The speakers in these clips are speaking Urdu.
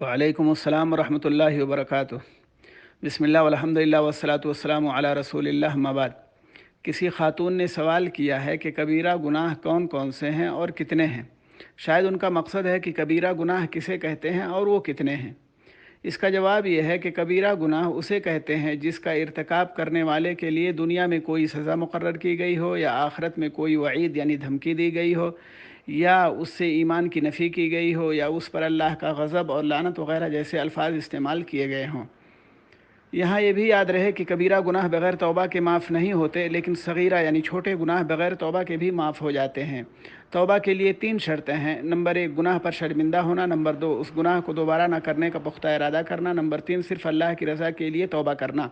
وعلیکم السلام ورحمۃ اللہ وبرکاتہ۔ بسم اللہ والحمد للہ والصلاۃ والسلام علی رسول اللہ، اما بعد۔ کسی خاتون نے سوال کیا ہے کہ کبیرہ گناہ کون کون سے ہیں اور کتنے ہیں؟ شاید ان کا مقصد ہے کہ کبیرہ گناہ کسے کہتے ہیں اور وہ کتنے ہیں۔ اس کا جواب یہ ہے کہ کبیرہ گناہ اسے کہتے ہیں جس کا ارتکاب کرنے والے کے لیے دنیا میں کوئی سزا مقرر کی گئی ہو، یا آخرت میں کوئی وعید یعنی دھمکی دی گئی ہو، یا اس سے ایمان کی نفی کی گئی ہو، یا اس پر اللہ کا غضب اور لعنت وغیرہ جیسے الفاظ استعمال کیے گئے ہوں۔ یہاں یہ بھی یاد رہے کہ کبیرہ گناہ بغیر توبہ کے معاف نہیں ہوتے، لیکن صغیرہ یعنی چھوٹے گناہ بغیر توبہ کے بھی معاف ہو جاتے ہیں۔ توبہ کے لیے 3 شرطیں ہیں۔ نمبر 1، گناہ پر شرمندہ ہونا۔ نمبر 2، اس گناہ کو دوبارہ نہ کرنے کا پختہ ارادہ کرنا۔ نمبر 3، صرف اللہ کی رضا کے لیے توبہ کرنا۔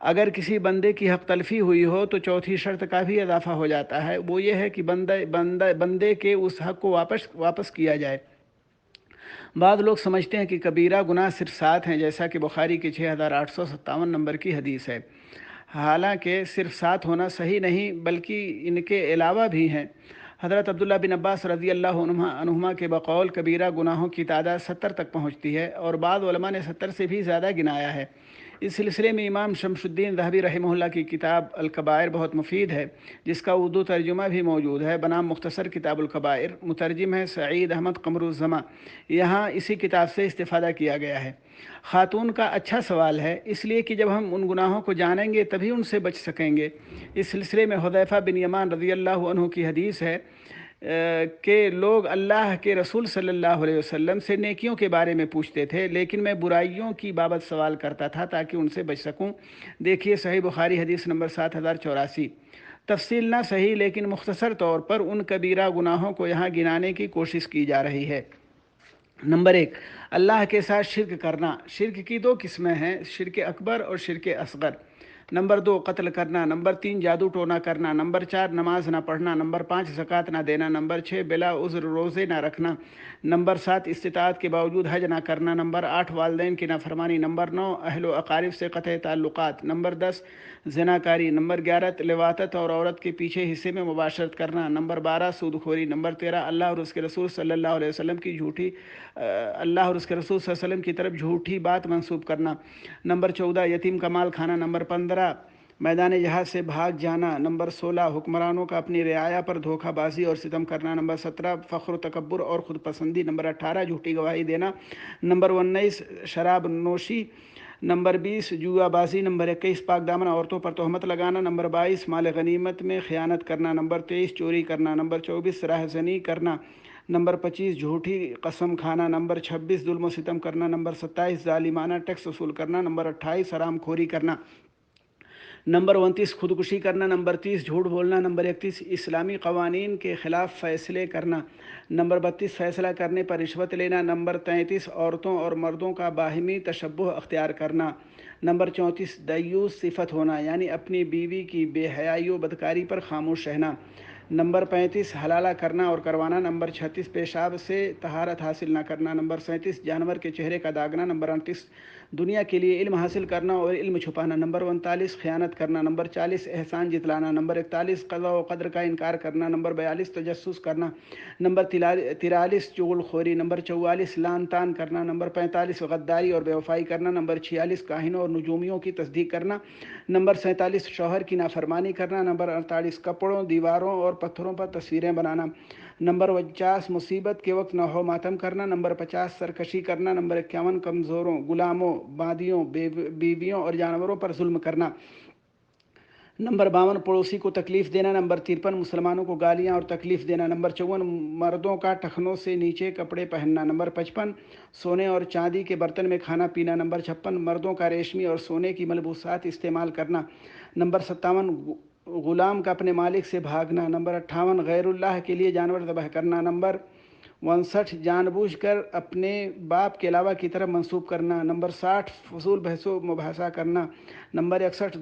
اگر کسی بندے کی حق تلفی ہوئی ہو تو چوتھی شرط کا بھی اضافہ ہو جاتا ہے، وہ یہ ہے کہ بندے کے اس حق کو واپس کیا جائے۔ بعض لوگ سمجھتے ہیں کہ کبیرہ گناہ صرف 7 ہیں، جیسا کہ بخاری کی 6857 نمبر کی حدیث ہے۔ حالانکہ صرف 7 ہونا صحیح نہیں، بلکہ ان کے علاوہ بھی ہیں۔ حضرت عبداللہ بن عباس رضی اللہ عنہما کے بقول کبیرہ گناہوں کی تعداد 70 تک پہنچتی ہے، اور بعض علماء نے 70 سے بھی زیادہ گنایا ہے۔ اس سلسلے میں امام شمس الدین ذہبی رحمہ اللہ کی کتاب الکبائر بہت مفید ہے، جس کا اردو ترجمہ بھی موجود ہے بنام مختصر کتاب الکبائر۔ مترجم ہے سعید احمد قمر الزماں۔ یہاں اسی کتاب سے استفادہ کیا گیا ہے۔ خاتون کا اچھا سوال ہے، اس لیے کہ جب ہم ان گناہوں کو جانیں گے تبھی ان سے بچ سکیں گے۔ اس سلسلے میں حذیفہ بن یمان رضی اللہ عنہ کی حدیث ہے کہ لوگ اللہ کے رسول صلی اللہ علیہ وسلم سے نیکیوں کے بارے میں پوچھتے تھے، لیکن میں برائیوں کی بابت سوال کرتا تھا تاکہ ان سے بچ سکوں۔ دیکھیے صحیح بخاری حدیث نمبر 7084۔ تفصیل نہ صحیح لیکن مختصر طور پر ان کبیرہ گناہوں کو یہاں گنانے کی کوشش کی جا رہی ہے۔ نمبر 1، اللہ کے ساتھ شرک کرنا۔ شرک کی 2 قسمیں ہیں، شرک اکبر اور شرک اصغر۔ نمبر 2، قتل کرنا۔ نمبر 3، جادو ٹونا کرنا۔ نمبر 4، نماز نہ پڑھنا۔ نمبر 5، زکوٰۃ نہ دینا۔ نمبر 6، بلا عذر روزے نہ رکھنا۔ نمبر 7، استطاعت کے باوجود حج نہ کرنا۔ نمبر 8، والدین کی نافرمانی۔ نمبر 9، اہل و اقارب سے قطع تعلقات۔ نمبر 10، زناکاری۔ نمبر 11، لواطت اور عورت کے پیچھے حصے میں مباشرت کرنا۔ نمبر 12، سود خوری۔ نمبر 13، اللہ اور اس کے رسول صلی اللہ علیہ وسلم کی طرف جھوٹی بات منسوب کرنا۔ نمبر 14، یتیم کا مال کھانا۔ نمبر 15، میدان جہاد سے بھاگ جانا۔ نمبر 16، حکمرانوں کا اپنی رعایا پر دھوکہ بازی اور ستم کرنا۔ نمبر 17، فخر و تکبر اور خود پسندی۔ نمبر 18، جھوٹی گواہی دینا۔ نمبر 19، شراب نوشی۔ نمبر 20، جوا بازی۔ نمبر 21، پاک دامن عورتوں پر تہمت لگانا۔ نمبر 22، مال غنیمت میں خیانت کرنا۔ نمبر 23، چوری کرنا۔ نمبر 24، راہزنی کرنا۔ نمبر 25، جھوٹی قسم کھانا۔ نمبر 26، ظلم و ستم کرنا۔ نمبر 27، ظالمانہ ٹیکس وصول کرنا۔ نمبر 28، حرام خوری کرنا۔ نمبر 29، خودکشی کرنا۔ نمبر 30، جھوٹ بولنا۔ نمبر 31، اسلامی قوانین کے خلاف فیصلے کرنا۔ نمبر 32، فیصلہ کرنے پر رشوت لینا۔ نمبر 33، عورتوں اور مردوں کا باہمی تشبہ اختیار کرنا۔ نمبر 34، دیوس صفت ہونا، یعنی اپنی بیوی کی بے حیائی و بدکاری پر خاموش رہنا۔ نمبر 35، حلالہ کرنا اور کروانا۔ نمبر 36، پیشاب سے طہارت حاصل نہ کرنا۔ نمبر 37، جانور کے چہرے کا داغنا۔ نمبر 38، دنیا کے لیے علم حاصل کرنا اور علم چھپانا۔ نمبر 39، خیانت کرنا۔ نمبر 40، احسان جتلانا۔ نمبر 41، قضا و قدر کا انکار کرنا۔ نمبر 42، تجسس کرنا۔ نمبر 43، چغل خوری۔ نمبر 44، لعن طعن کرنا۔ نمبر 45، غداری اور بے وفائی کرنا۔ نمبر 46، کاہنوں اور نجومیوں کی تصدیق کرنا۔ نمبر 47، شوہر کی نافرمانی کرنا۔ نمبر 48، کپڑوں، دیواروں اور پتھروں پر تصویریں بنانا۔ نمبر 49، مصیبت کے وقت نوحہ و ماتم کرنا۔ نمبر 50، سرکشی کرنا۔ نمبر 51، کمزوروں، غلاموں، باندیوں، بیویوں اور جانوروں پر ظلم کرنا۔ نمبر 52، پڑوسی کو تکلیف دینا۔ نمبر 53، مسلمانوں کو گالیاں اور تکلیف دینا۔ نمبر 54، مردوں کا ٹخنوں سے نیچے کپڑے پہننا۔ نمبر 55، سونے اور چاندی کے برتن میں کھانا پینا۔ نمبر 56، مردوں کا ریشمی اور سونے کی ملبوسات استعمال کرنا۔ نمبر 57، غلام کا اپنے مالک سے بھاگنا۔ نمبر 58، غیر اللہ کے لیے جانور ذبح کرنا۔ نمبر 59، جان بوجھ کر اپنے باپ کے علاوہ کی طرف منسوب کرنا۔ نمبر 60، فضول بحث و مباحثہ کرنا۔ نمبر 61،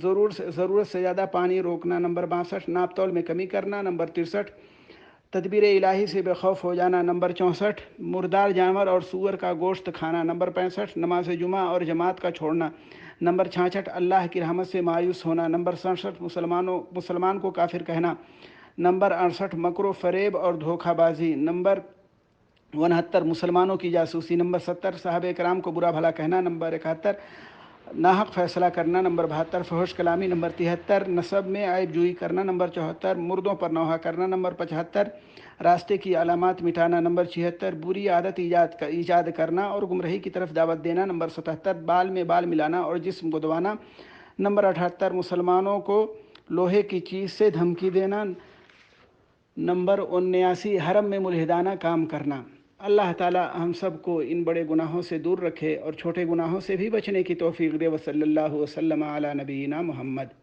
ضرورت سے زیادہ پانی روکنا۔ نمبر 62، ناپ تول میں کمی کرنا۔ نمبر 63، تدبیر الہی سے بے خوف ہو جانا۔ نمبر 64، مردار جانور اور سور کا گوشت کھانا۔ نمبر 65، نماز جمعہ اور جماعت کا چھوڑنا۔ نمبر 66، اللہ کی رحمت سے مایوس ہونا۔ نمبر 67، مسلمان کو کافر کہنا۔ نمبر 68، مکر و فریب اور دھوکہ بازی۔ نمبر 69 مسلمانوں کی جاسوسی، نمبر 70 صحابہ کرام کو برا بھلا کہنا، نمبر 71 ناحق فیصلہ کرنا، نمبر 72 فحش کلامی، نمبر 73 نسب میں عیب جوئی کرنا، نمبر 74 مردوں پر نوحہ کرنا، نمبر 75 راستے کی علامات مٹانا، نمبر 76 بری عادت ایجاد کرنا اور گمراہی کی طرف دعوت دینا، نمبر 77 بال میں بال ملانا اور جسم کو دبانا، نمبر 78 مسلمانوں کو لوہے کی چیز سے دھمکی دینا، نمبر 79 حرم میں ملحدانہ کام کرنا۔ اللہ تعالی ہم سب کو ان بڑے گناہوں سے دور رکھے اور چھوٹے گناہوں سے بھی بچنے کی توفیق دے۔ وصلی اللہ وسلم علی نبینا محمد۔